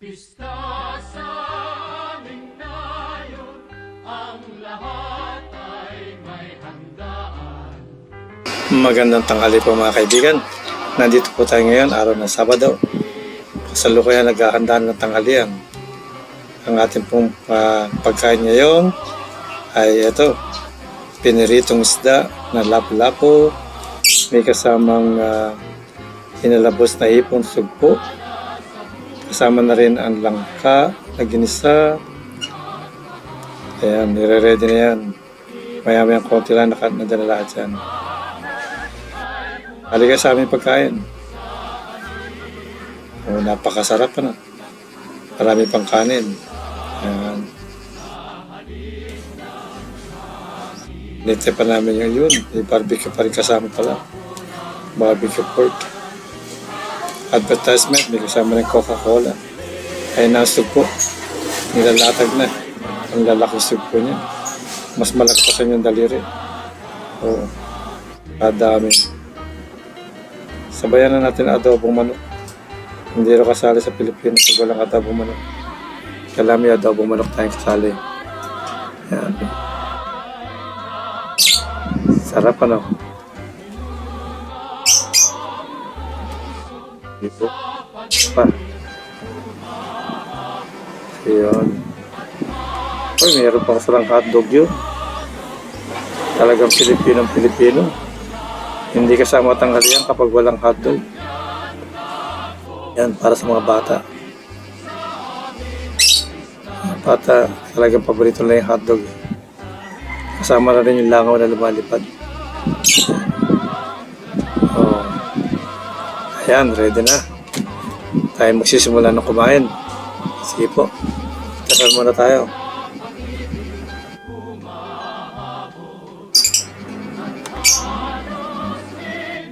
Pista sa aming nayon, ang lahat ay may handaan. Magandang tanghali po mga kaibigan. Nandito po tayo ngayon, araw ng Sabado. Kasalukuyan naghahanda ng tanghalian. Ang ating pong pagkain ngayon ay ito, piniritong isda na lapu-lapu. May kasamang inalabos na hipon sugpo. Kasama na rin ang langka na ginisa. Ayan, nire-ready na yan. Maya-maya konti lang nadala lahat yan. Halika sa aming pagkain. Oh, napakasarap na. Marami pang kanin. Ayan. Nite pa namin yung yun. May barbecue pa rin kasama pala. Barbecue pork. Advertisement, may kasama ng Coca-Cola. Ay nasugpo. Nilalatag na. Ang lalaking sugpo niya. Mas malaki pa sa inyong daliri. Oo. Kadami. Sabayan na natin adobong manok. Hindi rin kasali sa Pilipinas pag walang adobong manok. Kailangan may adobong manok tayong kasali. Yan. Sarap ano? Dito. Pa. Yun. Uy, mayroon pang sarang hotdog yun. Talagang Pilipinong-Pilipino. Hindi kasama tanghalian kapag walang hotdog. Yan, para sa mga bata. Mga bata, talagang paborito na yung hotdog. Kasama na rin yung langaw na lumalipad. Oh. Ayan, ready na. Tayo magsisimula ng kumain. Sige po. Tasal muna tayo.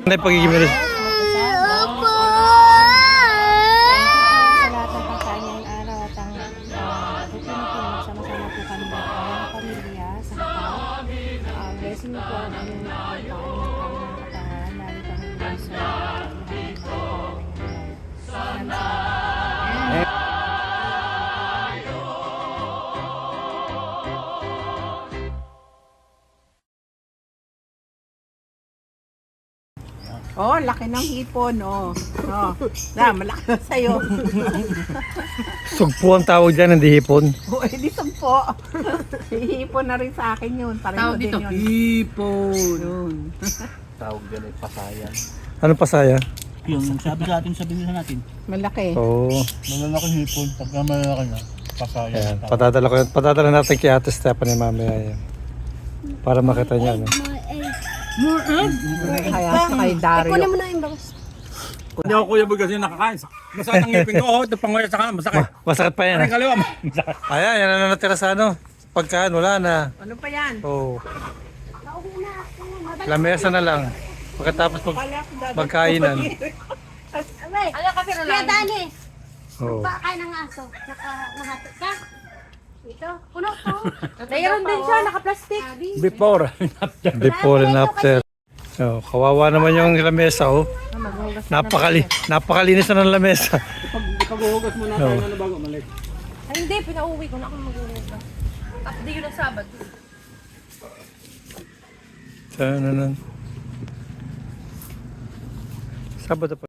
Ano yung pagiging meron? Opo! Sa lahat ng pagkain ngayong araw at ang magsama-sama po kami ng aming pamilya sa kapal. Blessing niyo po ang aming pagkain ng aming katawan, lalo kami din sa Oh, laki ng hipon, oh. Oh, na, malaki na sa'yo. Sugpo ang tawag dyan, hindi hipon. Oh, edi po. Hihipon na rin sa akin yun. Pareho din yun. Hipon. Yun. Tawag dyan ay pasayan. Anong pasaya? Yung sabi sa atin, sabi nila natin. Malaki. Oo. Malalaking hipon, pagka malalaki na, pasayan. Ayan, patadala natin kay Ate Stephanie mamaya yan. Para makita niya. No? Kaya sa kay Dario. Kunin mo na yung bagas. Hindi ako kuya kasi nakakain. Masakit ang ngipin ko. Ito panguya sa kanan, masakit. Masakit pa yan. Ang kaliwa, Ayan, yan na natira sa ano. Pagkaan, wala na. Ano pa yan? Oo. Lamesa na lang. Pagkatapos magkainan. Ano kasi na lang? Kaya Dani, Oo. kain ng aso. Nakahatot ka. Ito, puno to. Mayroon din siya, naka-plastic. before. Before and after. Oh, kawawa naman yung lamesa, oh. Napakalinis na ng lamesa. Ipaghuhugas muna tayo na bago malik. Ay hindi, pinauwi ko na akong mag-uwi. At di yun ang Sabado. Sabado pa.